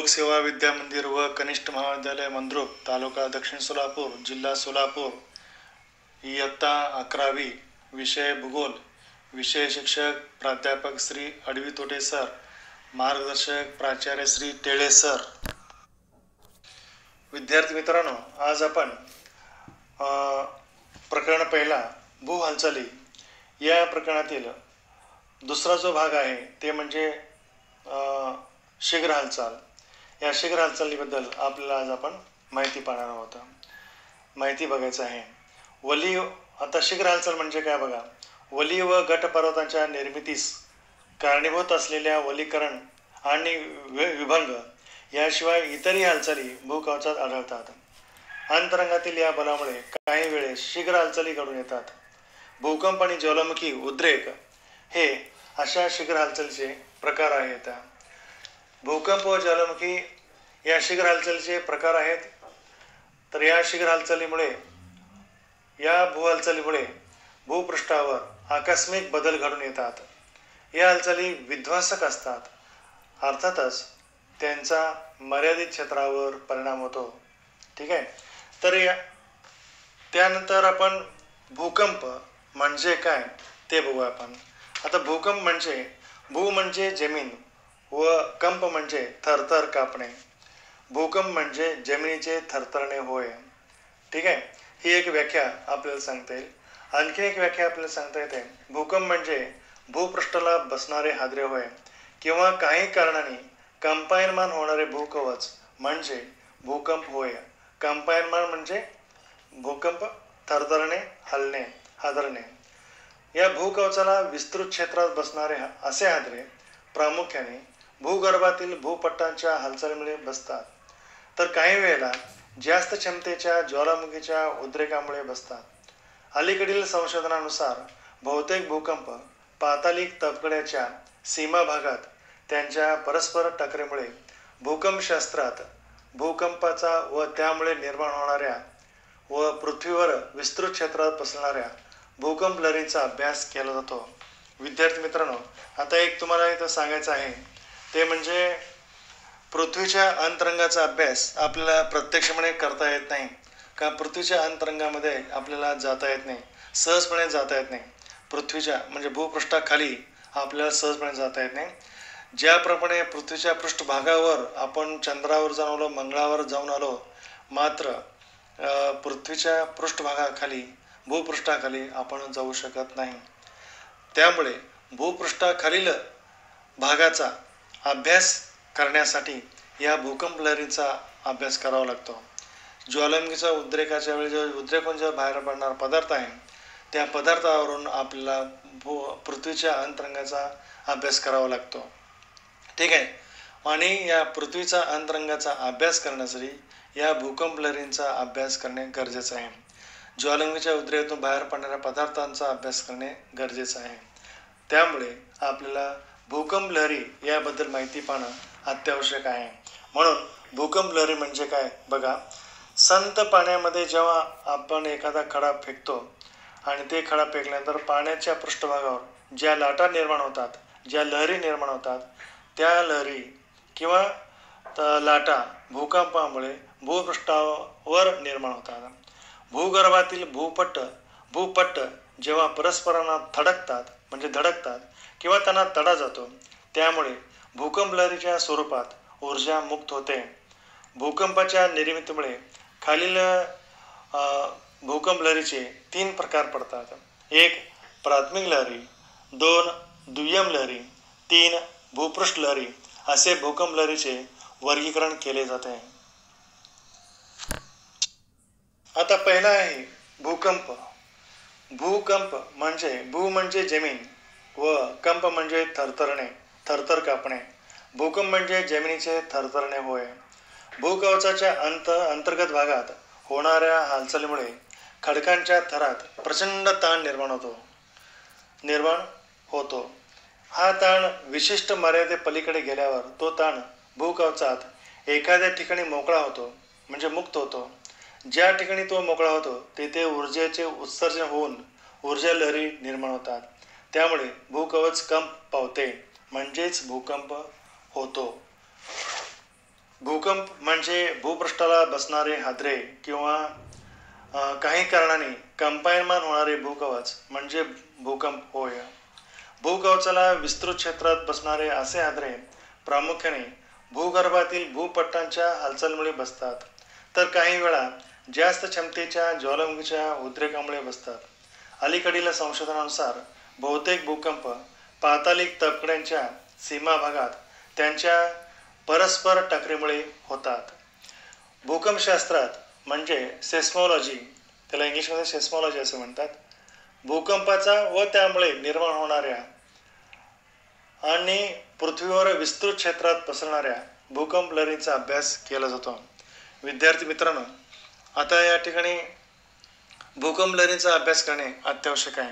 लोकसेवा विद्या मंदिर व कनिष्ठ महाविद्यालय मंद्रुप, तालुका दक्षिण सोलापूर, जिल्हा सोलापूर, इयत्ता 11वी, विषय भूगोल, विषय शिक्षक प्राध्यापक श्री अडवी तोटे सर, मार्गदर्शक प्राचार्य श्री टेळे सर. विद्यार्थी मित्रांनो, आज आपण प्रकरण पहिला भू हालचाली या प्रकरणातील दुसरा जो भाग आहे ते म्हणजे शीघ्र हालचाल. या शीघ्र हालचालीबद्दल आपल्याला आज आपण माहिती पाहणार आहोत. माहिती बघायचं आहे. वली आता शीघ्र हालचाल म्हणजे काय बघा. वली व गट पर्वतांच्या निर्मितीस कारणीभूत असलेल्या वलीकरण आणि विभंग याशिवाय इतरही हालचाली भूकवचात आढळतात. अंतरंगातील या बलामुळे काही वेळेस शीघ्र हालचाली घडून येतात. भूकंप आणि ज्वालामुखी उद्रेक हे अशा शीघ्र हालचालीचे प्रकार आहेत. भूकंप व ज्वालामुखी या शीघ्र हालचालीचे प्रकार आहेत. तर या शीघ्र हालचालीमुळे भूहालचालीमुळे भूपृष्ठावर आकस्मिक बदल घडून येतात. या हालचाली विध्वंसक असतात. अर्थातच त्यांचा मर्यादित क्षेत्रावर परिणाम होतो. ठीक आहे. तर त्यानंतर आपण भूकंप म्हणजे काय ते बघू आपण. आता भूकंप म्हणजे भू म्हणजे जमीन व कंप म्हणजे थरथर कापणे. भूकंप म्हणजे जमिनीचे थरथरणे होय. ठीक आहे. ही एक व्याख्या आपल्याला सांगता येईल. आणखी एक व्याख्या आपल्याला सांगता येते. भूकंप म्हणजे भूपृष्ठाला बसणारे हादरे होय किंवा काही कारणाने कंपायनमान होणारे भूकवच म्हणजे भूकंप होय. कंपायनमान म्हणजे भूकंप, थरथरणे, हलणे, हादरणे. या भूकवचाला विस्तृत क्षेत्रात बसणारे असे हादरे प्रामुख्याने भूगर्भातील भूपट्टांच्या हालचालीमुळे बसतात. तर काही वेळेला जास्त क्षमतेच्या ज्वालामुखीच्या उद्रेकामुळे बसतात. अलीकडील संशोधनानुसार बहुतेक भूकंप पातालिक तबकड्याच्या सीमा भागात त्यांच्या परस्पर टकरेमुळे भूकंपशास्त्रात भूकंपाचा व त्यामुळे निर्माण होणाऱ्या व पृथ्वीवर विस्तृत क्षेत्रात पसरणाऱ्या भूकंप लहरीचा अभ्यास केला जातो. विद्यार्थी मित्रांनो, आता एक तुम्हाला इथं सांगायचं आहे ते म्हणजे पृथ्वीच्या अंतरंगाचा अभ्यास आपल्याला प्रत्यक्षपणे करता येत नाही. का पृथ्वीच्या अंतरंगामध्ये आपल्याला जाता येत नाही, सहजपणे जाता येत नाही. पृथ्वीच्या म्हणजे भूपृष्ठाखाली आपल्याला सहजपणे जाता येत नाही. ज्याप्रमाणे पृथ्वीच्या पृष्ठभागावर आपण चंद्रावर जाऊन आलो, मंगळावर जाऊन आलो, मात्र पृथ्वीच्या पृष्ठभागाखाली भूपृष्ठाखाली आपण जाऊ शकत नाही. त्यामुळे भूपृष्ठाखालील भागाचा अभ्यास करण्यासाठी या भूकंप लहरीचा अभ्यास करावा लागतो. ज्वालामुखीच्या उद्रेकाच्या वेळी जो उद्रेकून जो बाहेर पडणारा पदार्थ आहे त्या पदार्थावरून आपल्याला पृथ्वीच्या अंतरंगाचा अभ्यास करावा लागतो. ठीक आहे. आणि या पृथ्वीचा अंतरंगाचा अभ्यास करण्यासाठी या भूकंप लहरींचा अभ्यास करणे गरजेचं आहे. ज्वालामुखीच्या उद्रेकातून बाहेर पडणाऱ्या पदार्थांचा अभ्यास करणे गरजेचं आहे. त्यामुळे आपल्याला भूकंप लहरी याबद्दल माहिती पाहणं अत्यावश्यक आहे. म्हणून भूकंप लहरी म्हणजे काय बघा. संत पाण्यामध्ये जेव्हा आपण एखादा खडा फेकतो आणि ते खडा फेकल्यानंतर पाण्याच्या पृष्ठभागावर ज्या लाटा निर्माण होतात, ज्या लहरी निर्माण होतात, त्या लहरी किंवा लाटा भूकंपामुळे भूपृष्ठावर निर्माण होतात. भूगर्भातील भूपट्ट जेव्हा परस्परांना थडकतात म्हणजे धडकतात किंवा त्यांना तडा जातो, त्यामुळे भूकंप लहरीच्या स्वरूपात ऊर्जा मुक्त होते. भूकंपाच्या निर्मितीमुळे खालील भूकंप लहरीचे 3 प्रकार पडतात. 1 प्राथमिक लहरी, 2 दुय्यम लहरी, 3 भूपृष्ठ लहरी असे भूकंप लहरीचे वर्गीकरण केले जाते. आता पहिला आहे भूकंप. भूकंप म्हणजे भू म्हणजे जमीन व कंप म्हणजे थरथरणे, थरथर कापणे. भूकंप म्हणजे जमिनीचे थरथरणे होय. भूकवचाच्या अंतर्गत भागात होणाऱ्या हालचालीमुळे खडकांच्या थरात प्रचंड ताण निर्माण होतो. हा ताण विशिष्ट मर्यादे पलीकडे गेल्यावर तो ताण भूकवचात एखाद्या ठिकाणी मोकळा होतो म्हणजे मुक्त होतो. ज्या ठिकाणी तो मोकळा होतो तेथे ऊर्जेचे उत्सर्जन होऊन ऊर्जा लहरी निर्माण होतात. त्यामुळे भूकवच कंप पावते म्हणजेच भूकंप होतो. भूकंप म्हणजे भूपृष्ठाला बसणारे हादरे किंवा काही कारणाने कंपायनमान होणारे भूकवच म्हणजे भूकंप होय. भूकवचाला विस्तृत क्षेत्रात बसणारे असे हादरे प्रामुख्याने भूगर्भातील भूपट्टांच्या हालचालीमुळे बसतात, तर काही वेळा जास्त क्षमतेच्या ज्वालामुखीच्या उद्रेकामुळे बसतात. अलीकडील संशोधनानुसार बहुतेक भूकंप पातालिक तबकड्यांच्या सीमा भागात त्यांच्या परस्पर टकरीमुळे होतात. भूकंपशास्त्रात म्हणजे सेस्मॉलॉजी, त्याला इंग्लिशमध्ये सेस्मॉलॉजी असं म्हणतात, भूकंपाचा व त्यामुळे निर्माण होणाऱ्या आणि पृथ्वीवर विस्तृत क्षेत्रात पसरणाऱ्या भूकंप लहरींचा अभ्यास केला जातो. विद्यार्थी मित्रांनो, आता या ठिकाणी भूकंप लहरींचा अभ्यास करणे अत्यावश्यक आहे.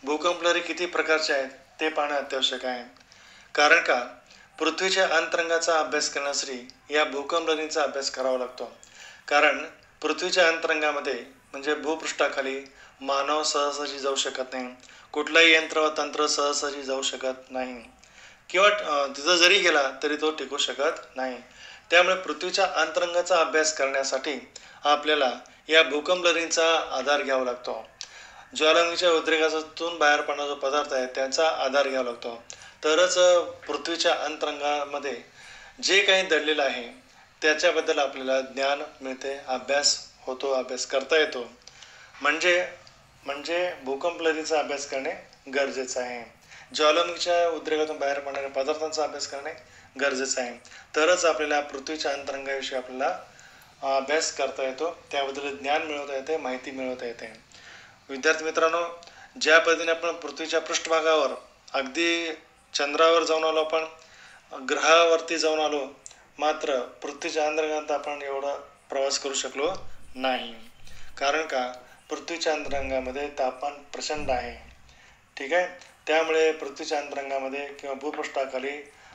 भूकंप लहरी किती प्रकारचे आहेत ते पाहणे अत्यावश्यक आहे. कारण का पृथ्वीच्या अंतरंगाचा अभ्यास करण्यासाठी या भूकंप लहरींचा अभ्यास करावा लागतो. कारण पृथ्वीच्या अंतरंगामध्ये म्हणजे भूपृष्ठाखाली मानव सहजासहजी जाऊ शकत नाही, कुठलाही यंत्र व तंत्र सहजासहजी जाऊ शकत नाही किंवा तिथं जरी गेला तरी तो टिकू शकत नाही. त्यामुळे पृथ्वीच्या अंतरंगाचा अभ्यास करण्यासाठी आपल्याला या भूकंप लहरींचा आधार घ्यावा लागतो. ज्वालामुखीच्या उद्रेकातून बाहेर पडणारा जो पदार्थ आहे त्याचा आधार घ्यावा लागतो, तरच पृथ्वीच्या अंतरंगामध्ये जे काही दडलेलं आहे त्याच्याबद्दल आपल्याला ज्ञान मिळते, अभ्यास होतो, अभ्यास करता येतो. म्हणजे भूकंप लहरीचा अभ्यास करणे गरजेचं आहे. ज्वालामुखीच्या उद्रेकातून बाहेर पडणाऱ्या पदार्थांचा अभ्यास करणे गरजेचं आहे, तरच आपल्याला पृथ्वीच्या अंतरंगाविषयी आपल्याला अभ्यास करता येतो, त्याबद्दल ज्ञान मिळवता येते, माहिती मिळवता येते. विद्यार्थी मित्रांनो, ज्या पद्धतीने आपण पृथ्वीच्या पृष्ठभागावर अगदी चंद्रावर जाऊन आलो, आपण ग्रहावरती जाऊन आलो, मात्र पृथ्वीच्या अंतरंगात आपण एवढा प्रवास करू शकलो नाही. कारण का पृथ्वीच्या अंतरंगामध्ये तापमान प्रचंड आहे. ठीक आहे, त्यामुळे पृथ्वीच्या अंतरंगामध्ये किंवा भूपृष्ठाखाली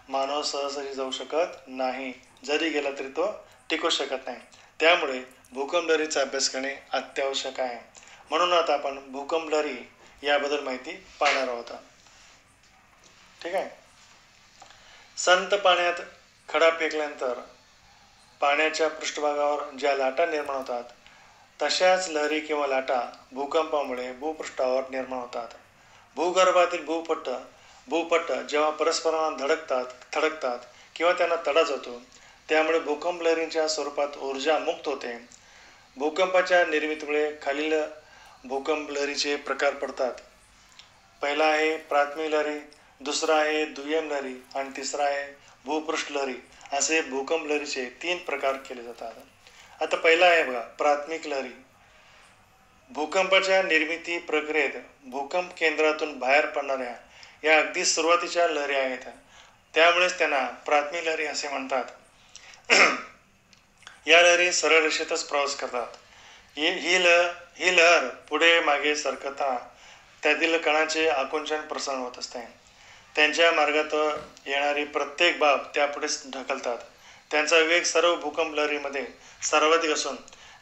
मानव सहजासहजी जाऊ शकत नाही, जरी गेला तरी तो टिकू शकत नाही. त्यामुळे भूकंप लहरीचा अभ्यास करणे अत्यावश्यक आहे. म्हणून आता आपण भूकंप लहरी याबद्दल माहिती पाहणार आहोत. ठीक आहे. संत पाण्यात खडा फेकल्यानंतर पाण्याच्या पृष्ठभागावर ज्या लाटा निर्माण होतात तशाच लहरी किंवा लाटा भूकंपामुळे भूपृष्ठावर निर्माण होतात. भूगर्भातील भूपट्ट जेव्हा परस्परांना थडकतात किंवा त्यांना तडा जातो, त्यामुळे भूकंप लहरींच्या स्वरूपात ऊर्जा मुक्त होते. भूकंपाच्या निर्मितीमुळे खालील भूकंप लहरीचे प्रकार पडतात. पहिला आहे प्राथमिक लहरी, दुसरा आहे दुय्यम लहरी आणि तिसरा आहे भूपृष्ठ लहरी. असे भूकंप लहरीचे 3 प्रकार केले जातात. आता पहिला आहे बघा प्राथमिक लहरी. भूकंपाच्या निर्मिती प्रक्रियेत भूकंप केंद्रातून बाहेर पडणाऱ्या या अगदी सुरुवातीच्या लहरी आहेत, त्यामुळेच त्यांना प्राथमिक लहरी असे म्हणतात. या लहरी सरळ रेषेतच प्रवास करतात. ही लहर पुढे मागे सरकता त्यातील कणाचे आकुंचन प्रसरण होत असते. त्यांच्या मार्गात येणारी प्रत्येक बाब त्यापुढे ढकलतात. त्यांचा वेग सर्व भूकंप लहरीमध्ये सर्वाधिक असून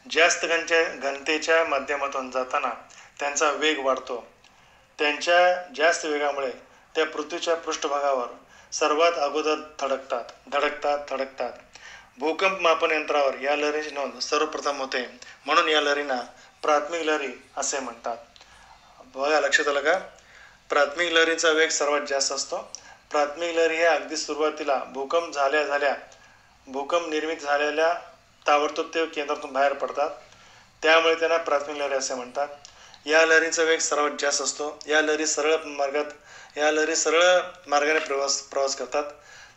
जास्त घनतेच्या माध्यमातून जाताना त्यांचा वेग वाढतो. त्यांच्या जास्त वेगामुळे त्या पृथ्वीच्या पृष्ठभागावर सर्वात अगोदर धडकतात. भूकंप मापन यंत्रावर या लहरीची नोंद सर्वप्रथम होते, म्हणून या लहरींना प्राथमिक लहरी असे म्हणतात. बघा, लक्षात आलं का? प्राथमिक लहरीचा वेग सर्वात जास्त असतो. प्राथमिक लहरी हे अगदी सुरुवातीला भूकंप निर्मित झालेल्या ताबडतोब ते केंद्रातून बाहेर पडतात, त्यामुळे त्यांना प्राथमिक लहरी असे म्हणतात. या लहरीचा वेग सर्वात जास्त असतो. या लहरी सरळ मार्गाने प्रवास करतात.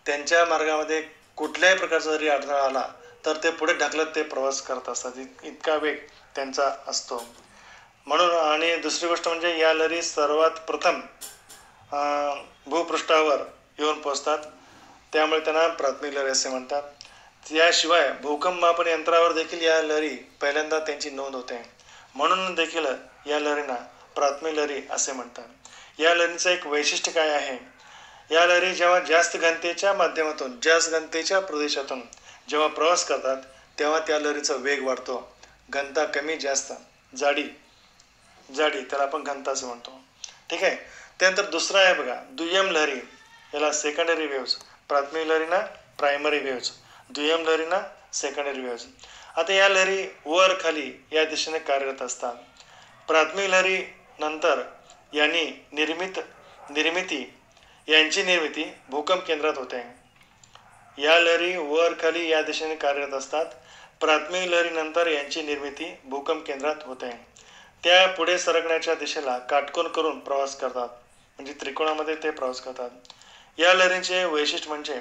त्यांच्या मार्गामध्ये कुठल्याही प्रकारचा जरी अडथळा आला तर ते पुढे ढकलत ते प्रवास करत असतात, इतका वेग त्यांचा असतो. म्हणून आणि दुसरी गोष्ट म्हणजे या लहरी सर्वात प्रथम भूपृष्ठावर येऊन पोहोचतात, त्यामुळे त्यांना प्राथमिक लहरी असे म्हणतात. याशिवाय भूकंप मापन यंत्रावर देखील या लहरी पहिल्यांदा त्यांची नोंद होते, म्हणून देखील या लहरींना प्राथमिक लहरी असे म्हणतात. या लहरीचं एक वैशिष्ट्य काय आहे? या लहरी जेव्हा जास्त घनतेच्या प्रदेशातून जेव्हा प्रवास करतात तेव्हा त्या लहरीचा वेग वाढतो. घनता कमी जास्त, जाडी त्याला आपण घनता असं म्हणतो. ठीक आहे. त्यानंतर दुसरा आहे बघा दुय्यम लहरी, याला सेकंडरी वेव्ज. प्राथमिक लहरीना प्रायमरी वेव्ज दुय्यम लहरींना सेकंडरी वेव्हज. आता या लहरी वर खाली या दिशेने कार्यरत असतात. प्राथमिक लहरी नंतर यांची निर्मिती भूकंप केंद्रात होते. या लहरी वर खाली या दिशेने कार्यरत असतात. प्राथमिक लहरीनंतर यांची निर्मिती भूकंप केंद्रात होते. त्या पुढे सरकण्याच्या दिशेला काटकोन करून प्रवास करतात, म्हणजे त्रिकोणामध्ये ते प्रवास करतात. या लहरींचे वैशिष्ट्य म्हणजे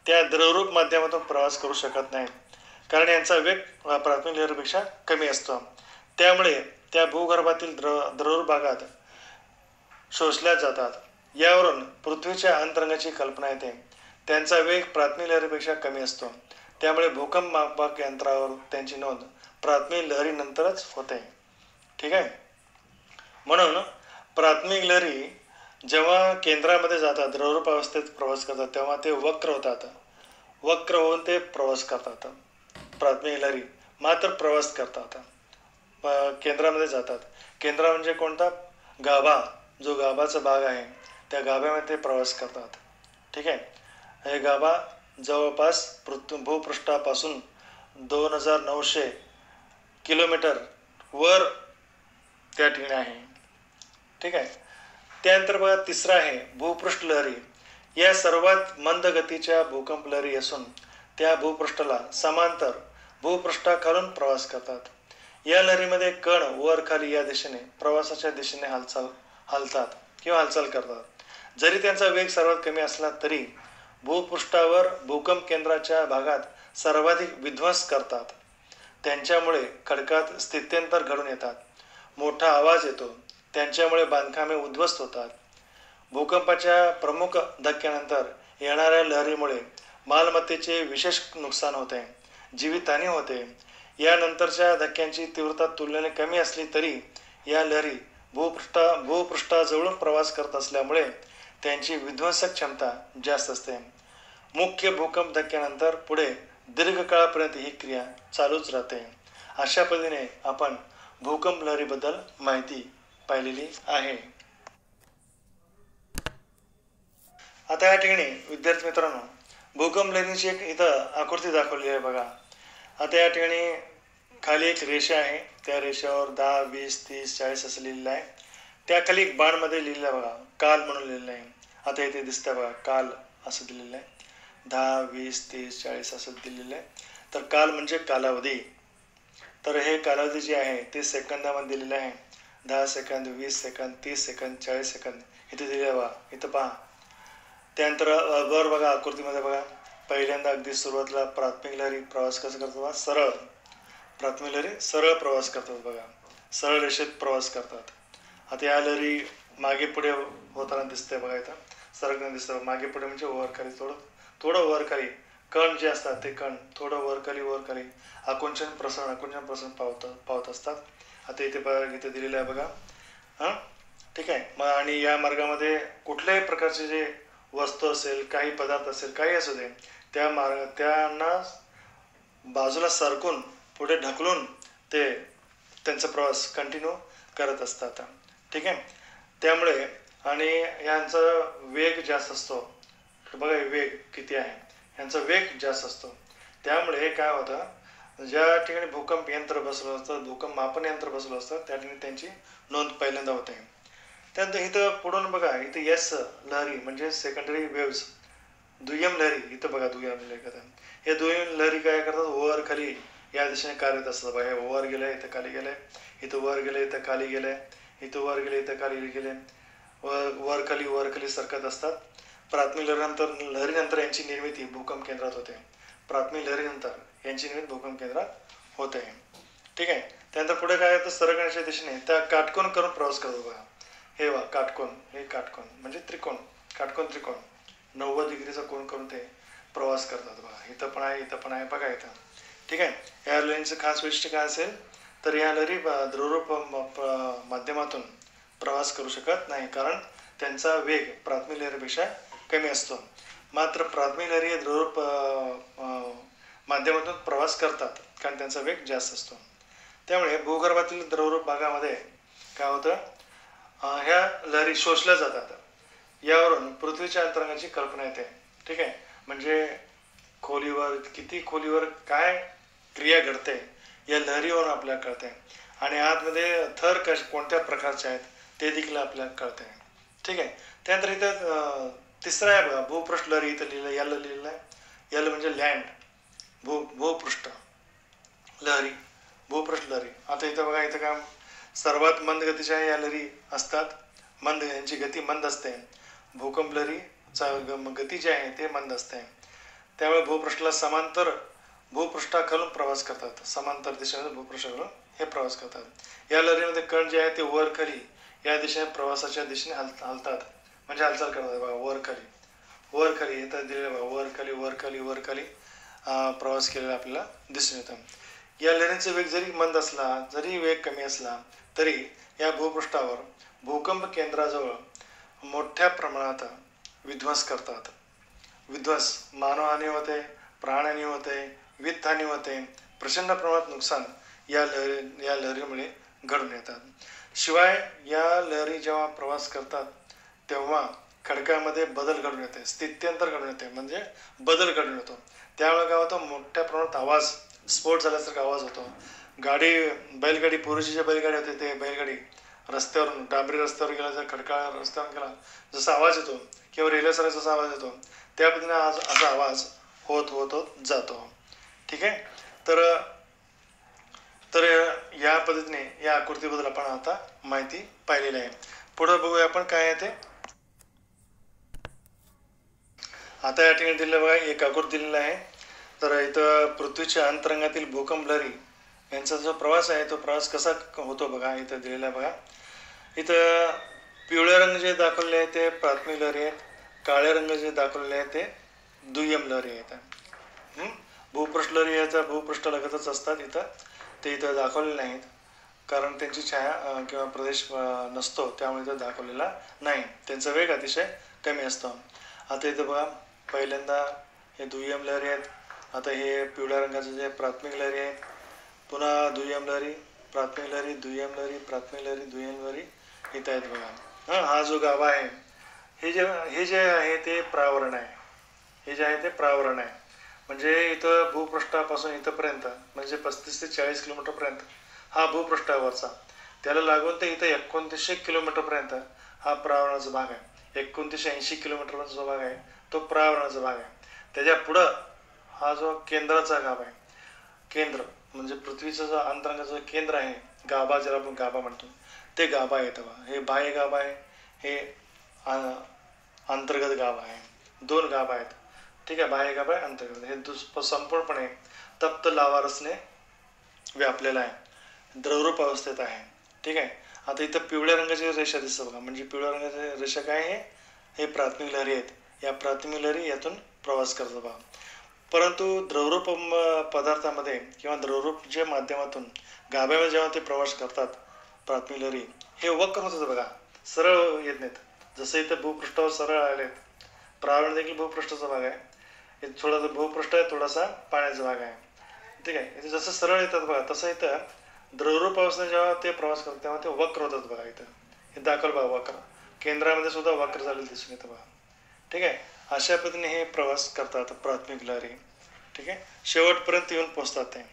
त्या द्रवरूप माध्यमातून प्रवास करू शकत नाहीत, कारण यांचा वेग प्राथमिक लहरीपेक्षा कमी असतो. त्यामुळे त्या भूगर्भातील द्रवरूप भागात शोषल्या जातात. यावरून पृथ्वीच्या अंतरंगाची कल्पना येते. त्यांचा वेग प्राथमिक लहरीपेक्षा कमी असतो. त्यामुळे भूकंप मापक यंत्रावर त्यांची नोंद प्राथमिक लहरीनंतरच होते. ठीक आहे. म्हणून प्राथमिक लहरी जेव्हा केंद्रामध्ये जातात, द्रवरूप अवस्थेत प्रवास करतात, तेव्हा ते वक्र होतात. वक्र होऊन ते प्रवास करतात. प्राथमिक लहरी मात्र प्रवास करतात, केंद्रामध्ये जातात. केंद्र म्हणजे कोणता? गाभा. जो गाभाचा भाग आहे त्या गाभ्यामध्ये प्रवास करतात. ठीक आहे. हे गाभा जवळपास भूपृष्ठापासून 2900 किलोमीटर वर त्या ठिकाणी आहे. ठीक आहे. त्यानंतर बघा तिसरा आहे भूपृष्ठ लहरी. या सर्वात मंद गतीच्या भूकंप लहरी असून त्या भूपृष्ठाला समांतर भूपृष्ठाखालून प्रवास करतात. या लहरीमध्ये कण वर खाली या दिशेने प्रवासाच्या दिशेने हालचाल करतात. जरी त्यांचा वेग सर्वात कमी असला तरी भूपृष्ठावर भूकंप केंद्राच्या भागात सर्वाधिक विध्वंस करतात. त्यांच्यामुळे खडकात स्थित्यंतर घडून येतात. मोठा आवाज येतो. त्यांच्यामुळे बांधकामे उद्ध्वस्त होतात. भूकंपाच्या प्रमुख धक्क्यानंतर येणाऱ्या लहरीमुळे मालमत्तेचे विशेष नुकसान होते, जीवितहानी होते. यानंतरच्या धक्क्यांची तीव्रता तुलनेने कमी असली तरी या लहरी भूपृष्ठाजवळून प्रवास करत असल्यामुळे त्यांची विध्वंसक क्षमता जास्त असते. मुख्य भूकंप धक्क्यानंतर पुढे दीर्घकाळापर्यंत ही क्रिया चालूच राहते. अशा पद्धतीने आपण भूकंप लहरीबद्दल माहिती पाहिलेली आहे. आता या ठिकाणी विद्यार्थी मित्रांनो, भूकंप लहरीची एक इथं आकृती दाखवली आहे बघा. आता या ठिकाणी खाली एक रेषा आहे. त्या रेषेवर 10, 20, 30, 40 असं लिहिलेलं आहे. त्या खाली एक बाणमध्ये लिहिलं आहे बघा, काल म्हणून लिहिलेलं आहे. आता इथे दिसतंय बघा, काल असं दिलेलं आहे. 10, 20, 30, 40 असं दिलेलं आहे. तर काल म्हणजे कालावधी. तर हे कालावधी जे आहे ते सेकंदामध्ये दिलेलं आहे. 10 सेकंद, 20 सेकंद, 30 सेकंद, 40 सेकंद इथे दिले बघा. इथं पहा. त्यानंतर वर बघा आकृतीमध्ये बघा, पहिल्यांदा अगदी सुरुवातीला प्राथमिक लहरी प्रवास कसं करतात बघा, सरळ. प्राथमिक लहरी सरळ प्रवास करतात बघा, सरळ रेषेत प्रवास करतात. आता या लहरी मागे पुढे होताना दिसतंय बघा, इथं सरकणं दिसतं. मागे पुढे म्हणजे वर खाली, थोडं वर खाली. कण जे असतात ते कण थोडं वर खाली आकुंचन प्रसरण पावत असतात. आता इथे इथे दिलेलं आहे बघा. ठीक आहे. मग आणि या मार्गामध्ये कुठल्याही प्रकारचे जे वस्तू असेल, काही पदार्थ असेल, काही असू दे, त्यांना बाजूला सरकून पुढे ढकलून ते त्यांचा प्रवास कंटिन्यू करत असतात. ठीक आहे. त्यामुळे आणि यांचा वेग जास्त असतो बघा. वेग किती आहे, यांचा वेग जास्त असतो. त्यामुळे काय होतं, ज्या ठिकाणी भूकंप यंत्र बसवलं असतं, भूकंप मापन यंत्र बसवलं असतं, त्या ठिकाणी त्यांची नोंद पहिल्यांदा होते. त्यानंतर इथं पुढून बघा, इथं एस लहरी म्हणजे सेकंडरी वेव्ज, दुय्यम लहरी. इथं बघा दुय्यम लहरी. हे दुय्यम लहरी काय करतात, वर खाली या दिशेने कार्यरत असतात बघा. हे वर गेले, इथं खाली गेले, इथं वर गेले, इथं खाली गेले, इथं वर गेले, इथं खाली गेले, वर खाली सरकत असतात. प्राथमिक लहरीनंतर यांची निर्मिती भूकंप केंद्रात होते. प्राथमिक लहरीनंतर यांची निर्मिती भूकंप केंद्रात होते. ठीक आहे. त्यानंतर पुढे काय होतं, सरकण्याच्या दिशेने त्या काटकोन करून प्रवास करतो बघा. हे वा काटकोन, हे काटकोन म्हणजे त्रिकोण, काटकोन त्रिकोण 90 डिग्रीचा कोन करून ते प्रवास करतात बघा. इथं पण आहे, इथं पण आहे बघा इथं. ठीक आहे. या लहरींचं खास वैशिष्ट्य काय असेल तर या लहरी द्रवरूप माध्यमातून प्रवास करू शकत नाही, कारण त्यांचा वेग प्राथमिक लहरीपेक्षा कमी असतो. मात्र प्राथमिक लहरी हे द्रवरूप माध्यमातून प्रवास करतात, कारण त्यांचा वेग जास्त असतो. त्यामुळे भूगर्भातील द्रवरूप भागामध्ये काय होतं, ह्या लहरी शोषल्या जातात. यावरून पृथ्वीच्या अंतरंगाची कल्पना येते. ठीक आहे. म्हणजे खोलीवर, किती खोलीवर काय क्रिया घडते या लहरीवरून आपल्याला कळते. आणि आतमध्ये थर कोणत्या प्रकारचे आहेत ते देखील आपल्याला कळते. ठीक आहे. त्यानंतर इथं तिसरा आहे बघा, भूपृष्ठ लहरी. इथं लिहिलं, याला लिहिलं आहे. याला म्हणजे लँड, भूपृष्ठ लहरी, भूपृष्ठ लहरी. आता इथं बघा, इथं काय सर्वात मंद गतीच्या या लहरी असतात. मंद, यांची गती मंद असते. भूकंप लहरीचा गती जी आहे ते मंद असते. त्यामुळे भूपृष्ठाला समांतर, भूपृष्ठाखालून प्रवास करतात. समांतर दिशेने भूपृष्ठाखालून हे प्रवास करतात. या लहरीमध्ये कण जे आहे ते वर खाली या दिशेने, प्रवासाच्या दिशेने हलतात, म्हणजे हालचाल करतात बघा. वर खाली, वर खाली इथं दिलेलं बघा, वर खाली, वर खाली, वर खाली प्रवास केलेला आपल्याला दिसून येतं. या लहरींचा वेग जरी मंद असला, जरी वेग कमी असला, तरी या भूपृष्ठावर भूकंप केंद्राजवळ मोठ्या प्रमाणात विध्वंस करतात. विध्वंस, मानवहानी होते, प्राणहानी होते, वित्तहानी होते, प्रचंड प्रमाणात नुकसान या लहरीमुळे घडून येतात. शिवाय या लहरी जेव्हा प्रवास करतात तेव्हा खडकामध्ये बदल घडून येते, स्थित्यंतर घडून येते, म्हणजे बदल घडून येतो. त्यावेळेला काय होतं, मोठ्या प्रमाणात आवाज, स्फोट झाल्यासारखा आवाज होतो. गाडी, बैलगाडी, पूर्वीची जी बैलगाडी होते ते बैलगाडी रस्त्यावरून, डांबरी रस्त्यावर गेला, जर खडकाळ रस्त्यावर गेला जसा आवाज येतो, किंवा रेल्वेसारखा जसा आवाज येतो, त्या पद्धतीने असा आवाज होत होत होत जातो. ठीक आहे. तर या पद्धतीने या आकृतीबद्दल आपण आता माहिती पाहिलेली आहे. पुढे बघूया आपण काय आहे ते. आता या ठिकाणी दिलेलं बघा, एक आकृती दिलेला आहे. तर इथं पृथ्वीच्या अंतरंगातील भूकंप लहरी यांचा जो प्रवास आहे तो प्रवास कसा होतो बघा. इथं दिलेला आहे बघा. इथं पिवळे रंग जे दाखवलेले आहेत ते प्राथमिक लहरी आहेत. काळे रंग जे दाखवलेले आहेत ते दुय्यम लहरी आहेत. भूपृष्ठ लहरी याचा भूपृष्ठालगतच असतात. इथं दाखवलेले नाहीत, कारण त्यांची छाया किंवा प्रदेश नसतो, त्यामुळे इथं दाखवलेला नाही. त्यांचा वेग अतिशय कमी असतो. आता इथं बघा, पहिल्यांदा हे दुय्यम लहरी आहेत. आता हे पिवळ्या रंगाचे जे प्राथमिक लहरी आहेत. पुन्हा दुय्यम लहरी, प्राथमिक लहरी, दुय्यम लहरी, प्राथमिक लहरी, दुय्यम लहरी इथं आहेत बघा. हा जो गाभा आहे, हे जे आहे ते प्रावरण आहे. हे जे आहे ते प्रावरण आहे. म्हणजे इथं भूपृष्ठापासून इथंपर्यंत, म्हणजे 35 ते 40 किलोमीटरपर्यंत हा भूपृष्ठावरचा, त्याला लागून ते इथं 2900 किलोमीटरपर्यंत हा प्रावरणाचा भाग आहे. 2980 किलोमीटरचा जो भाग आहे तो प्रावरणाचा भाग आहे. त्याच्या पुढं हा जो केंद्राचा गाभा आहे, केंद्र म्हणजे पृथ्वीचं जो अंतरंगाचं केंद्र आहे, गाभा, ज्याला आपण गाभा म्हणतो, ते गाभा येतं बघा. हे बाह्य गाभा आहे, हे अंतर्गत गाभा आहे. दोन गाभा आहेत. ठीक आहे. बाह्य गाभा आहे, अंतर्गत. हे संपूर्णपणे तप्त लावारसने व्यापलेला आहे, द्रवरूप अवस्थेत आहे. ठीक आहे. आता इथं पिवळ्या रंगाची रेषा दिसतं बघा, म्हणजे पिवळ्या रंगाची रेषा काय आहे, हे प्राथमिक लहरी आहेत. या प्राथमिक लहरी यातून प्रवास करतात बघा. परंतु द्रवरूप पदार्थामध्ये किंवा द्रवरूप जे माध्यमातून गाभ्यामध्ये जेव्हा ते प्रवास करतात प्राथमिक लहरी, हे वक्र होतात बघा, सरळ येत नाहीत. जसं इथं भूपृष्ठावर सरळ आलेत. प्रावरण देखील भूपृष्ठाचा भाग आहे. हे थोडासा भूपृष्ठ आहे, थोडासा पाण्याचा भाग आहे. ठीक आहे. इथे जसं सरळ येतात बघा, तसं इथं द्रवरूप अवस्थेत जेव्हा ते प्रवास करतात तेव्हा ते वक्र होतात बघा. इथं हे दाखवलं बघा, वक्र. केंद्रामध्ये सुद्धा वक्र झालेलं दिसून येतं बघा. ठीक आहे. अशा पद्धतीने हे प्रवास करतात प्राथमिक लहरी. ठीक आहे. शेवटपर्यंत येऊन पोचतात ते.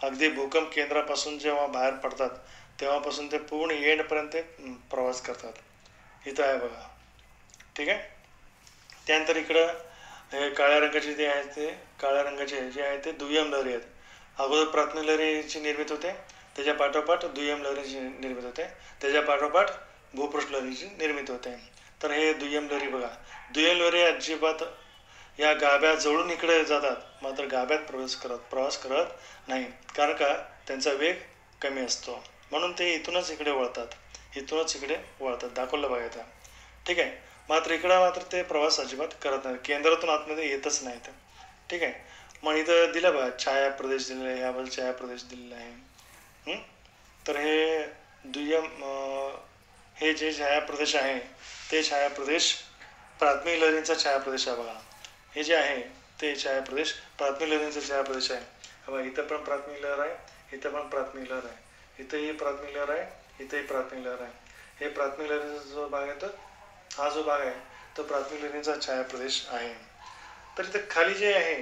अगदी भूकंप केंद्रापासून जेव्हा बाहेर पडतात तेव्हापासून ते पूर्ण एंडपर्यंत प्रवास करतात. इथं आहे बघा. ठीक आहे. त्यानंतर इकडं हे काळ्या रंगाचे जे आहे ते, काळ्या रंगाचे जे आहे ते दुय्यम लहरी आहेत. अगोदर प्राथमिक लहरीची निर्मिती होते, त्याच्या पाठोपाठ दुय्यम लहरीची निर्मिती होते, त्याच्या पाठोपाठ भूपृष्ठ लहरीची निर्मिती होते. तर हे दुय्यम लहरी बघा. दुय्यम लहरी अजिबात या गाभ्या जवळून इकडे जातात, मात्र गाभ्यात प्रवास करत नाही, कारण का त्यांचा वेग कमी असतो. म्हणून ते इथूनच इकडे वळतात, दाखवलं बघा इथं. ठीक आहे. मात्र इकडं ते प्रवास अजिबात करत नाही, केंद्रातून आतमध्ये येतच नाहीत. ठीक आहे. मग इथं दिलं बघा छाया प्रदेश दिलेला आहे, याबद्दल छाया प्रदेश दिलेला आहे. तर हे दुय्यम, हे जे छाया प्रदेश आहे ते छाया प्रदेश प्राथमिक लहरींचा छाया प्रदेश आहे बघा. हे जे आहे ते छाया प्रदेश प्राथमिक लहरींचा छाया प्रदेश आहे. बघा, इथं पण प्राथमिक लहर आहे, इथं पण प्राथमिक लहर आहे, इथंही प्राथमिक लहर आहे, इथंही प्राथमिक लहर आहे. हे प्राथमिक लहरीचा जो भाग आहे, तर हा जो भाग आहे तो प्राथमिक लहरींचा छाया प्रदेश आहे. तर इथं खाली जे आहे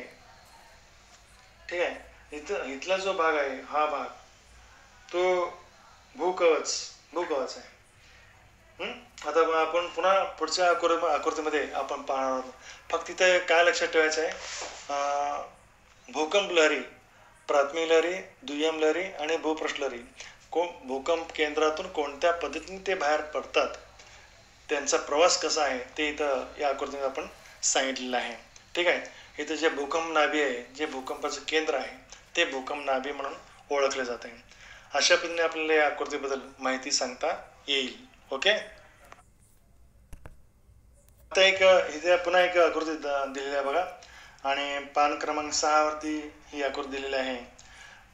ठीक आहे. इथला जो भाग आहे हा भाग तो भूकवच आहे. आता आपण पुन्हा पुढच्या आकृतीमध्ये आपण पाहणार आहोत. फक्त इथे काय लक्षात ठेवायचं आहे, भूकंप लहरी, प्राथमिक लहरी, दुय्यम लहरी आणि भूपृष्ठ लहरी भूकंप केंद्रातून कोणत्या पद्धतीने ते बाहेर पडतात, त्यांचा प्रवास कसा आहे ते इथं या आकृतीमध्ये आपण सांगितलेलं आहे. ठीक आहे. इथं जे भूकंप नाभी आहे, जे भूकंपाचं केंद्र आहे ते भूकंप नाभी म्हणून ओळखले जाते. अशा पद्धतीने आपल्याला या आकृतीबद्दल माहिती सांगता येईल. ओके. आता इथे पुन्हा एक आकृती दिलेली आहे बघा, आणि पान क्रमांक 6 वरती ही आकृती दिलेली आहे.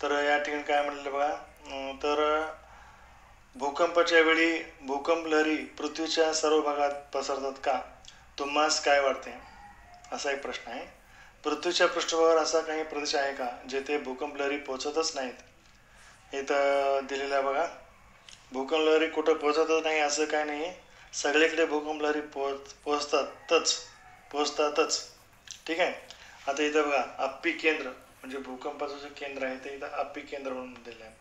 तर या ठिकाणी काय म्हणलेलं बघा, तर भूकंपाच्या वेळी भूकंप लहरी पृथ्वीच्या सर्व भागात पसरतात का, तुम्हास काय वाटते, असा एक प्रश्न आहे. पृथ्वीच्या पृष्ठभागावर असा काही प्रदेश आहे का जेथे भूकंप लहरी पोहोचतच नाहीत. इथं दिलेलं आहे बघा, भूकंप लहरी कुठं पोहोचतच नाही असं काय नाही, सगळीकडे भूकंप लहरी पोहोचतातच. ठीक आहे. आता इथं बघा अप्पी केंद्र म्हणजे भूकंपाचं जे केंद्र आहे ते इथं अप्पी केंद्र म्हणून दिलेलं आहे.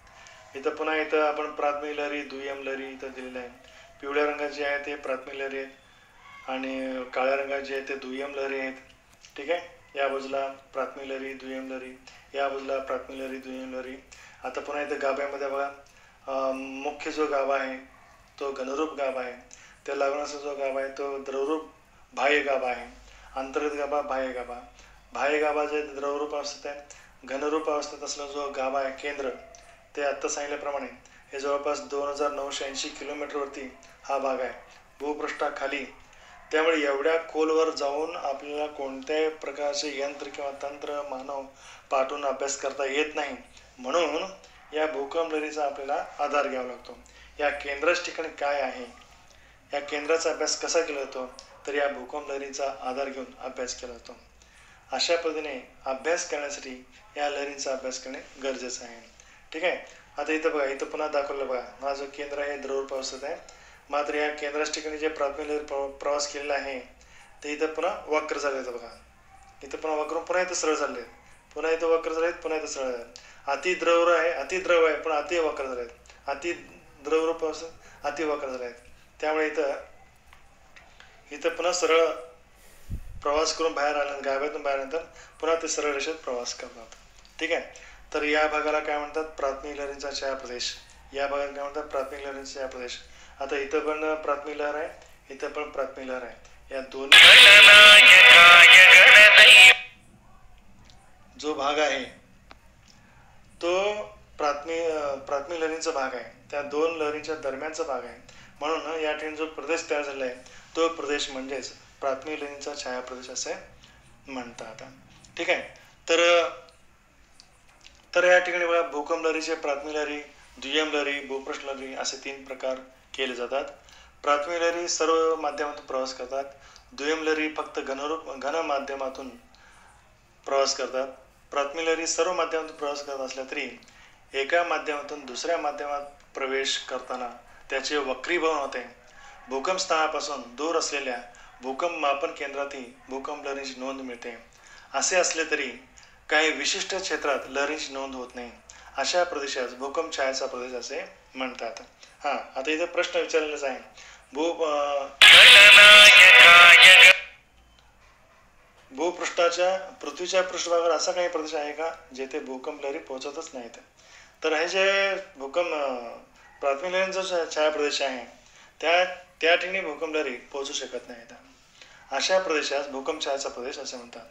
इथं पुन्हा इथं आपण प्राथमिक लहरी, दुय्यम लहरी इथं दिलेलं आहे. पिवळ्या रंगाचे आहे ते प्राथमिक लहरी आहेत आणि काळ्या रंगाचे आहे ते दुय्यम लहरी आहेत. ठीक आहे. या बाजूला प्राथमिक लहरी, दुय्यम लहरी, या बाजूला प्राथमिक लहरी, दुय्यम लहरी. आता पुन्हा इथं गाभ्यामध्ये बघा, मुख्य जो गाभा आहे तो घनरूप गाभा आहे, त्या लागूनचा जो गाभा आहे तो द्रवरूप बाह्य गाभा आहे. अंतर्गत गाभा, बाह्य गाभा. बाह्य गाभा जे द्रवरूप अवस्थेत आहे, घनरूप अवस्थेत असलेला जो गाभा आहे केंद्र, ते आत्ता सांगितल्याप्रमाणे हे जवळपास 2980 किलोमीटरवरती हा भाग आहे भूपृष्ठाखाली. त्यामुळे एवढ्या खोलवर जाऊन आपल्याला कोणत्याही प्रकारचे यंत्र किंवा तंत्र मानव पाठवून अभ्यास करता येत नाही. म्हणून या भूकंप लहरीचा आपल्याला आधार घ्यावा लागतो. या केंद्राच्या ठिकाणी काय आहे, या केंद्राचा अभ्यास कसा केला जातो, तर या भूकंप लहरीचा आधार घेऊन अभ्यास केला जातो. अशा पद्धतीने अभ्यास करण्यासाठी या लहरींचा अभ्यास करणे गरजेचं आहे. ठीक आहे. आता इथं बघा, इथं पुन्हा दाखवलं बघा, हा जो केंद्र आहे द्रवरूप अवस्थेत आहे. मात्र या केंद्राच्या ठिकाणी जे प्राथमिक लहरी प्रवास केलेला आहे ते इथं पुन्हा वक्र झाले आहेत बघा. इथं पुन्हा वक्र, पुन्हा इथं सरळ झाले, पुन्हा इथं वक्र झाले, पुन्हा इथं सरळ झाले. अति द्रव आहे पण अति वक्र झाले आहेत. अति द्रवरूप अवस्थेत अति वक्र झाले आहेत. त्यामुळे इथं पुन्हा सरळ प्रवास करून बाहेर आल्यानंतर, गाभ्यातून बाहेर आल्यानंतर पुन्हा ते सरळ रेषेत प्रवास करतात. ठीक आहे. तर या भागाला काय म्हणतात, प्राथमिक लहरींचा छायाप्रदेश. या भागाला काय म्हणतात, प्राथमिक लहरींचा छायाप्रदेश. आता इथं पण प्राथमिक लहर आहे, इथं पण प्राथमिक लहर आहे. या दोन्ही जो भाग आहे तो प्राथमिक लहरींचा भाग आहे, त्या दोन लहरींच्या दरम्यानचा भाग आहे. म्हणून या ठिकाणी जो प्रदेश तयार झाला आहे तो प्रदेश म्हणजेच प्राथमिक लहरींचा छायाप्रदेश असे म्हणतात. ठीक आहे. तर या ठिकाणी बघा, भूकंप लहरीचे प्राथमिक लहरी, दुय्यम लहरी, भूपृष्ठ लहरी असे 3 प्रकार केले जातात. प्राथमिक लहरी सर्व माध्यमातून प्रवास करतात. दुय्यम लहरी फक्त घन माध्यमातून प्रवास करतात. प्राथमिक लहरी सर्व माध्यमातून प्रवास करत असल्या तरी एका माध्यमातून दुसऱ्या माध्यमात प्रवेश करताना त्याचे वक्रीभवन होते. भूकंप स्थानापासून दूर असलेल्या भूकंप मापन केंद्रातही भूकंप लहरींची नोंद मिळते. असे असले तरी काही विशिष्ट क्षेत्रात लहरींची नोंद होत नाही. अशा प्रदेशास भूकंप छायाचा प्रदेश असे म्हणतात. आता इथे प्रश्न विचारलेलाच आहे, पृथ्वीच्या पृष्ठभागावर असा काही प्रदेश आहे का जेथे भूकंप लहरी पोहोचतच नाहीत. तर हे जे प्राथमिक लहरींचा छायाप्रदेश आहे त्या ठिकाणी भूकंप लहरी पोहोचू शकत नाहीत. अशा प्रदेशास भूकंप छायाचा प्रदेश असे म्हणतात.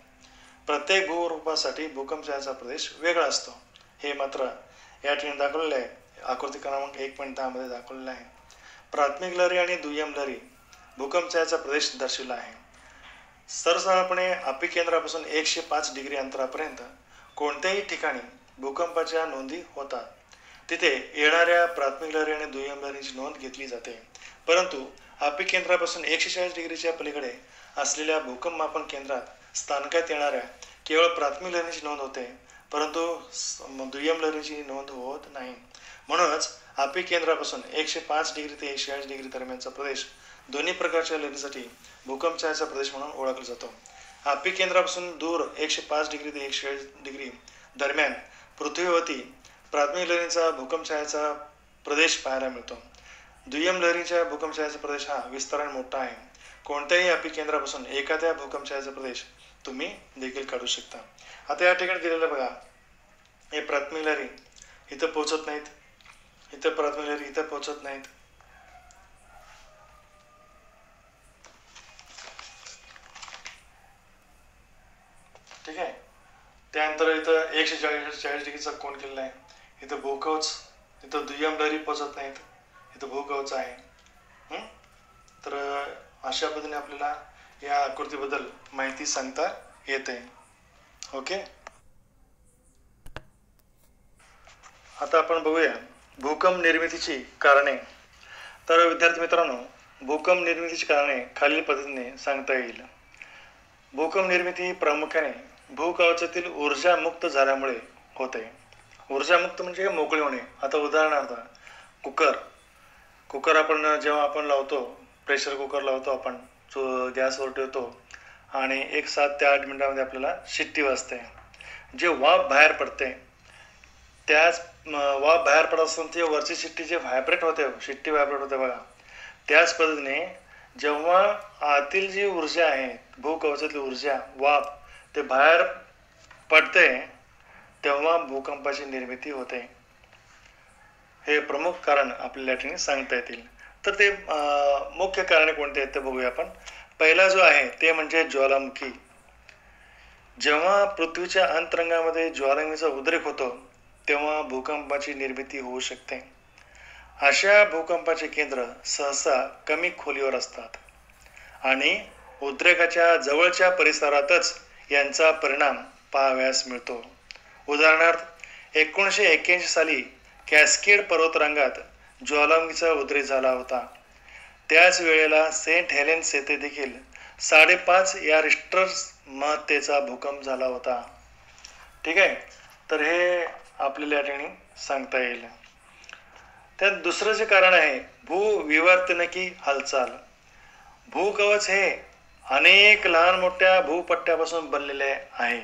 प्रत्येक भूरूपासाठी भूकंप छायाचा प्रदेश वेगळा असतो. हे मात्र या ठिकाणी दाखवलेलं आहे, आकृती क्रमांक 1.10 मध्ये दाखवलेलं आहे. प्राथमिक लहरी आणि दुय्यम लहरी भूकंप छायाचा प्रदेश दर्शविला आहे. सर्वसाधारणपणे अप्पी केंद्रापासून 105 डिग्री अंतरापर्यंत कोणत्याही ठिकाणी भूकंपाच्या नोंदी होतात. तिथे येणाऱ्या प्राथमिक लहरी आणि दुय्यम लहरींची नोंद घेतली जाते. परंतु अप्पी केंद्रापासून 140 डिग्रीच्या पलीकडे असलेल्या भूकंप मापन केंद्रात स्थानकात येणाऱ्या केवळ प्राथमिक लहरींची नोंद होते, परंतु दुय्यम लहरींची नोंद होत नाही. म्हणूनच अप्पी केंद्रापासून 105 डिग्री ते 140 डिग्री दरम्यानचा प्रदेश दोन्ही प्रकारच्या लहरींसाठी भूकंप छायाचा प्रदेश म्हणून ओळखला जातो. अप्पी केंद्रापासून दूर 105 डिग्री ते 140 डिग्री दरम्यान पृथ्वीवरती प्राथमिक लहरींचा भूकंपछायाचा प्रदेश पाहायला मिळतो. दुय्यम लहरींच्या भूकंपछायाचा प्रदेश हा विस्ताराने मोठा आहे. कोणत्याही अपिकेंद्रापासून एखाद्या भूकंपछायाचा प्रदेश तुम्ही देखील काढू शकता. आता या ठिकाणी दिलेलं बघा, हे प्राथमिक लहरी इथं पोहोचत नाहीत, इथं प्राथमिक लहरी इथं पोहोचत नाहीत. ठीक आहे. त्यानंतर इथं 140 डिग्रीचा कोन केलेला आहे. इथं भूकवच, इथं दुय्यम लहरी पोहोचत नाहीत, इथं भूकवच आहे. तर अशा पद्धतीने आपल्याला या आकृतीबद्दल माहिती सांगता येते. ओके. आता आपण बघूया भूकंप निर्मितीची कारणे. तर विद्यार्थी मित्रांनो, भूकंप निर्मितीची कारणे खालील पद्धतीने सांगता येईल. भूकंप निर्मिती प्रामुख्याने भूकवचातील ऊर्जा मुक्त झाल्यामुळे होते. ऊर्जा मुक्त म्हणजे मोकळी होणे. आता उदाहरणार्थ कुकर आपण जेव्हा आपण लावतो, प्रेशर कुकर लावतो आपण, जो गॅसवर ठेवतो आणि 7 ते 8 मिनिटांमध्ये आपल्याला शिट्टी वाजते. जे वाफ बाहेर पडते, त्याच वाफ बाहेर पडत असताना ती वरची शिट्टी जे व्हायब्रेट होते, शिट्टी व्हायब्रेट होते बघा. त्याच पद्धतीने जेव्हा आतील जी ऊर्जा आहे, भूकवचातली ऊर्जा, वाफ, ते बाहेर पडते तेव्हा भूकंपाची निर्मिती होते. हे प्रमुख कारण आपल्याला या ठिकाणी सांगता येतील. तर ते मुख्य कारणे कोणते आहेत ते बघूया आपण. पहिला जो आहे ते म्हणजे ज्वालामुखी. जेव्हा पृथ्वीच्या अंतरंगामध्ये ज्वालामुखीचा उद्रेक होतो तेव्हा भूकंपाची निर्मिती होऊ शकते. अशा भूकंपाचे केंद्र सहसा कमी खोलीवर असतात आणि उद्रेकाच्या जवळच्या परिसरातच यांचा परिणाम पाहावयास मिळतो. उदाहरणार्थ 1981 साली कॅस्केड पर्वतरांगात ज्वालामुखीचा उद्रेक झाला होता. त्याच वेळेला सेंट हेलेन्स येथे देखील 5.5 या रिश्टर महत्तेचा भूकंप झाला होता. ठीक आहे. तर हे आपल्याला या ठिकाणी सांगता येईल. त्यात दुसरं जे कारण आहे भूविवर्तनकी हालचाल. भूकवच हे अनेक लहान मोठ्या भूपट्ट्यापासून बनलेले आहे,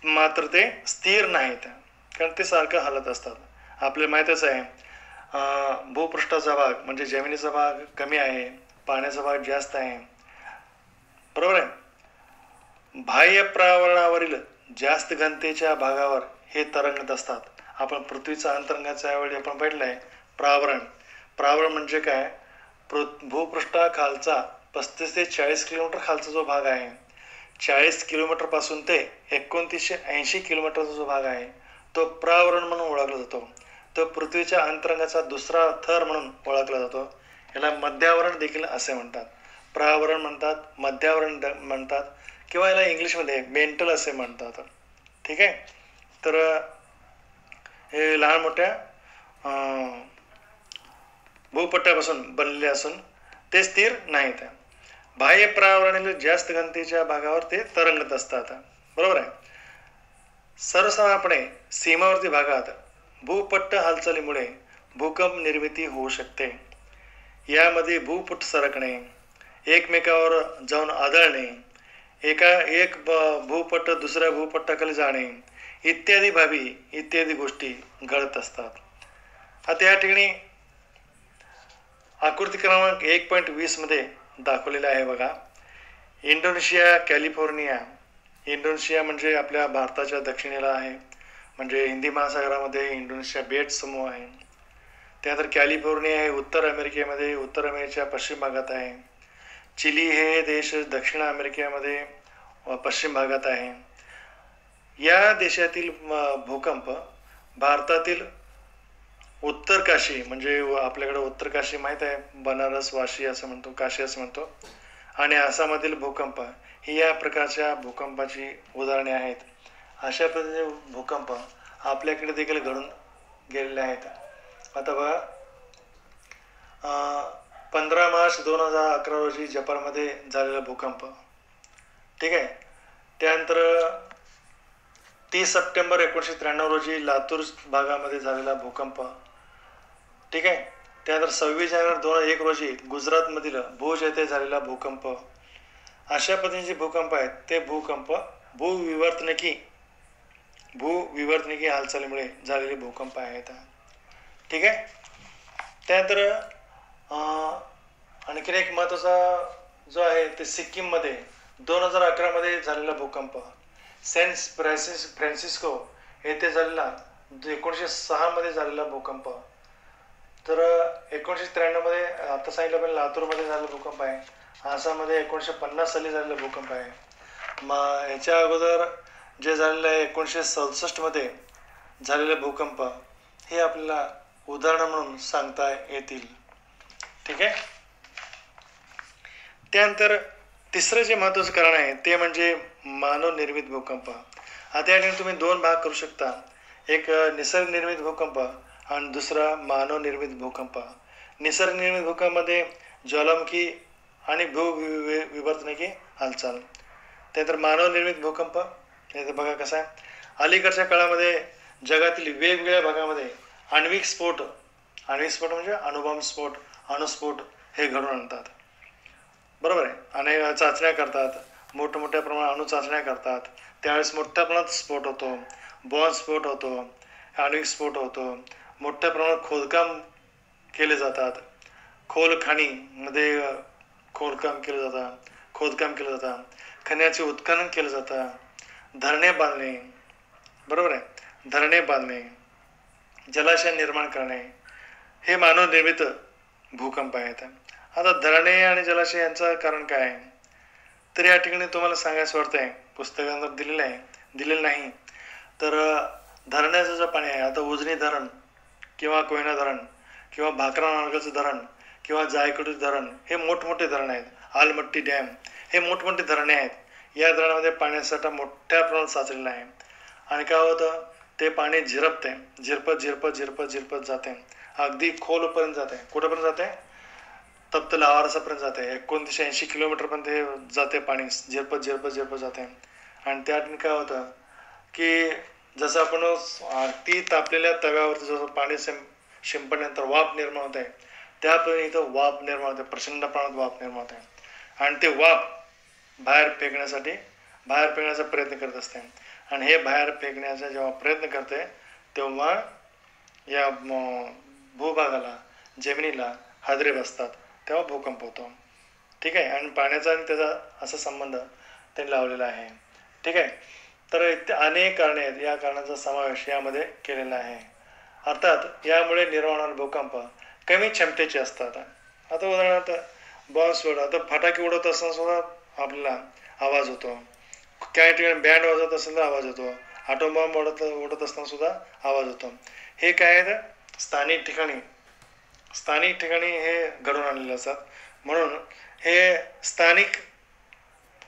मात्र ते स्थिर नाहीत, कारण ते सारखं हलत असतात. आपल्याला माहीतच आहे, भूपृष्ठाचा भाग म्हणजे जमिनीचा भाग कमी आहे, पाण्याचा भाग जास्त आहे, बरोबर आहे. बाह्य प्रावरणावरील जास्त घनतेच्या भागावर हे तरंगत असतात. आपण पृथ्वीचा अंतरंगाच्या वेळी आपण पाहिलंय प्रावरण म्हणजे काय, भूपृष्ठाखालचा 35 ते 40 किलोमीटर खालचा जो भाग आहे, 40 किलोमीटर पासून ते 2980 किलोमीटरचा जो भाग आहे तो प्रावरण म्हणून ओळखला जातो. तो पृथ्वीच्या अंतरंगाचा दुसरा थर म्हणून ओळखला जातो. याला मध्यावरण देखील असे म्हणतात. प्रावरण म्हणतात, मध्यावरण म्हणतात, किंवा याला इंग्लिशमध्ये मेंटल असे म्हणतात. ठीक आहे. तर हे लहान मोठ्या भूपट्ट्यापासून बनलेले असून ते स्थिर नाहीत. बाह्य प्रावरणातील जास्त घनतेच्या भागावर ते तरंगत असतात, बरोबर आहे. सर्वसाधारणपणे सीमावर्ती भागात भूपट्ट हालचालीमुळे भूकंप निर्मिती होऊ शकते. यामध्ये भूपट्ट सरकणे, एकमेकावर जाऊन आदळणे, एक भूपट्ट दुसऱ्या भूपट्टाखाली जाणे इत्यादी गोष्टी घडत असतात. आता या ठिकाणी आकृती क्रमांक 1.20 मध्ये दाखवलेलं आहे बघा. Indonesia, California. इंडोनेशिया म्हणजे आपल्या भारताच्या दक्षिणेला आहे, म्हणजे हिंदी महासागरामध्ये इंडोनेशिया बेट समूह आहे. त्यानंतर कॅलिफोर्निया हे उत्तर अमेरिकेमध्ये, उत्तर अमेरिकेच्या पश्चिम भागात आहे. चिली हे देश दक्षिण अमेरिकेमध्ये पश्चिम भागात आहे. या देशातील भूकंप भारतातील उत्तर काशी, म्हणजे आपल्याकडे उत्तर काशी माहीत आहे, बनारस, वाशी असं म्हणतो, काशी असं म्हणतो, आणि आसाममधील भूकंप ही या प्रकारच्या भूकंपाची उदाहरणे आहेत. अशा पद्धतीचे भूकंप आपल्याकडे देखील घडून गेलेले आहेत. आता बघा, 15 मार्च 2011 रोजी जपानमध्ये झालेला भूकंप. ठीक आहे. त्यानंतर 30 सप्टेंबर 1993 रोजी लातूर भागामध्ये झालेला भूकंप. ठीक आहे. त्यानंतर 26 जानेवारी 2001 रोजी गुजरातमधील भुज येथे झालेला भूकंप. अशा पद्धतीचे भूकंप आहेत ते भूकंप भूविवर्तनकी भूविवर्तनिकी हालचालीमुळे झालेले भूकंप आहेत. ठीक आहे. त्यानंतर आणखीन एक महत्त्वाचा जो आहे ते सिक्कीममध्ये 2011 झालेला भूकंप, सेंट फ्रान्सिस्को येथे झालेला 1906 झालेला भूकंप. तर 1993 आता सांगितलं पण लातूरमध्ये झालेला भूकंप आहे. आसाममध्ये 1950 साली झालेला भूकंप आहे. मग याच्या अगोदर जे झालेलं आहे 1967 झालेले भूकंप हे आपल्याला उदाहरण म्हणून सांगता येतील. ठीक आहे. त्यानंतर तिसरं जे महत्त्वाचं कारण आहे ते म्हणजे मानवनिर्मित भूकंप. आता या ठिकाणी तुम्ही 2 भाग करू शकता, एक निसर्गनिर्मित भूकंप आणि दुसरा मानवनिर्मित भूकंप. निसर्गनिर्मित भूकंपामध्ये ज्वालामुखी आणि भूविवर्तनिकी हालचाल. त्यानंतर मानवनिर्मित भूकंप हे बघा कसा आहे. अलीकडच्या काळामध्ये जगातील वेगवेगळ्या भागामध्ये आण्विक स्फोट म्हणजे अणुबॉम्बस्फोट, अणुस्फोट हे घडून आणतात. बरोबर आहे. आणि चाचण्या करतात, मोठमोठ्या प्रमाणात अणुचाचण्या करतात. त्यावेळेस मोठ्या प्रमाणात स्फोट होतो, बॉम्ब स्फोट होतो, आण्विक स्फोट होतो. मोठ्या प्रमाणात खोदकाम केले जातात. खोल खाणीमध्ये खोदकाम केलं जातं. खनिजाचे उत्खनन केलं जातं. धरणे बांधणे, बरोबर आहे, धरणे बांधणे, जलाशय निर्माण करणे हे मानवनिर्मित भूकंप आहेत. आता धरणे आणि जलाशय यांचं कारण काय आहे तर या ठिकाणी तुम्हाला सांगायचं वाटतंय, पुस्तकांवर दिलेलं नाही. तर धरणाचं जे पाणी आहे, आता उजनी धरण किंवा कोयना धरण किंवा भाकरा मार्गाचं धरण किंवा जायकवाडी धरण हे मोठमोठे धरण आहेत. आलमट्टी डॅम हे मोठमोठे धरणे आहेत. या धरणामध्ये पाण्याचा मोठ्या प्रमाणात साचलेला आहे. आणि काय होतं, ते पाणी झिरपत जाते, अगदी खोलपर्यंत जाते. कुठंपर्यंत जाते, तप्त लावारसापर्यंत जाते. 1980 किलोमीटरपर्यंत जाते पाणी, झिरपत जाते. आणि त्या ठिकाणी काय होतं की जसं आपण अगदी तापलेल्या तव्यावरती जसं पाणी शिंपडल्यानंतर वाफ निर्माण होते, त्यापर्यंत इथं वाफ निर्माण होते, प्रचंड प्रमाणात वाफ निर्माण होते. आणि ते वाफ बाहेर फेकण्याचा प्रयत्न करत असते. आणि हे बाहेर फेकण्याचा जेव्हा प्रयत्न करते तेव्हा या भूभागाला, जमिनीला हादरे बसतात, तेव्हा भूकंप होतो. ठीक आहे. आणि पाण्याचा आणि त्याचा असा संबंध त्यांनी लावलेला आहे. ठीक आहे. तर अनेक कारणे आहेत, या कारणाचा समावेश यामध्ये केलेला आहे. अर्थात यामुळे निर्माण होणारे भूकंप कमी क्षमतेचे असतात. आता उदाहरणार्थ बॉम्बस्फोट, आता फटाके उडवत असताना सुद्धा आपल्याला आवाज होतो. काही ठिकाणी बँड वाजवत असेल तर आवाज होतो. ॲटोम बॉम्ब उडत असताना सुद्धा आवाज होतो. हे काय आहे, स्थानिक ठिकाणी हे घडून आणलेले असतात, म्हणून हे स्थानिक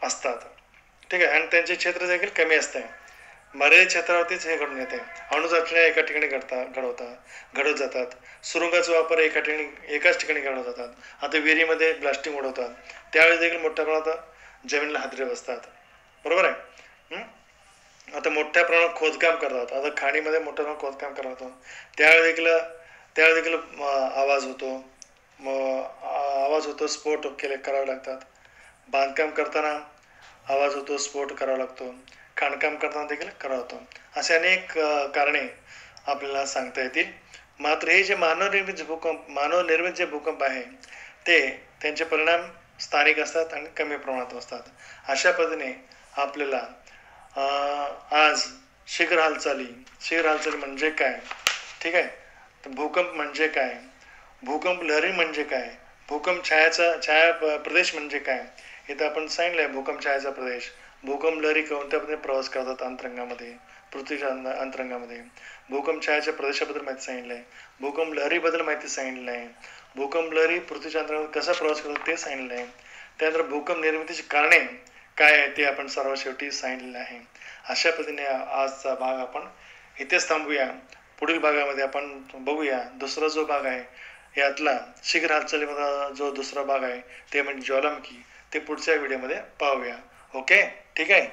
असतात. ठीक आहे. आणि त्यांचे क्षेत्र देखील कमी असते, मर्यादित क्षेत्रावरतीच हे घडून येते. अणुचाचण्या एका ठिकाणी घडत जातात. सुरुंगाचा वापर एकाच ठिकाणी घडवत जातात. आता विहिरीमध्ये ब्लास्टिंग उडवतात, त्यावेळेस देखील मोठ्या प्रमाणात जमिनीला हादरे बसतात. बरोबर आहे. आता मोठ्या प्रमाणात खोदकाम करतात. आता खाणीमध्ये मोठ्या प्रमाणात खोदकाम करतात, त्यावेळेस देखील आवाज होतो, स्फोट करावे लागतात. बांधकाम करताना आवाज होतो, स्फोट करावा लागतो. खाणकाम करताना देखील करावा लागतो. असे अनेक कारणे आपल्याला सांगता येतील. मात्र हे जे मानवनिर्मित जे भूकंप आहे ते त्यांचे परिणाम स्थानिक असतात आणि कमी प्रमाणात असतात. अशा पद्धतीने आपल्याला आज शीघ्र हालचाली म्हणजे काय, ठीक आहे, तर भूकंप म्हणजे काय, भूकंप लहरी म्हणजे काय, भूकंप छाया प्रदेश म्हणजे काय, इथं आपण सांगितलंय भूकंप छायाचा प्रदेश. भूकंप लहरी कोणत्या पद्धतीने प्रवास करतात अंतरंगामध्ये, पृथ्वीच्या अंतरंगामध्ये. भूकंप छायाच्या प्रदेशाबद्दल माहिती सांगितलंय. भूकंप लहरीबद्दल माहिती सांगितलं आहे. भूकंप लहरी पृथ्वीच्या अंतरामध्ये कसा प्रवास करतात ते सांगितलं आहे. त्यानंतर भूकंप निर्मितीची कारणे काय आहे ते आपण सर्वात शेवटी सांगितलेलं आहे. अशा पद्धतीने आजचा भाग आपण इथेच थांबूया. पुढील भागामध्ये आपण बघूया दुसरा जो भाग आहे यातला शीघ्र हालचालीमधला जो दुसरा भाग आहे ते म्हणजे ज्वालामुखी, ते पुढच्या व्हिडिओमध्ये पाहूया. ओके, ठीक आहे.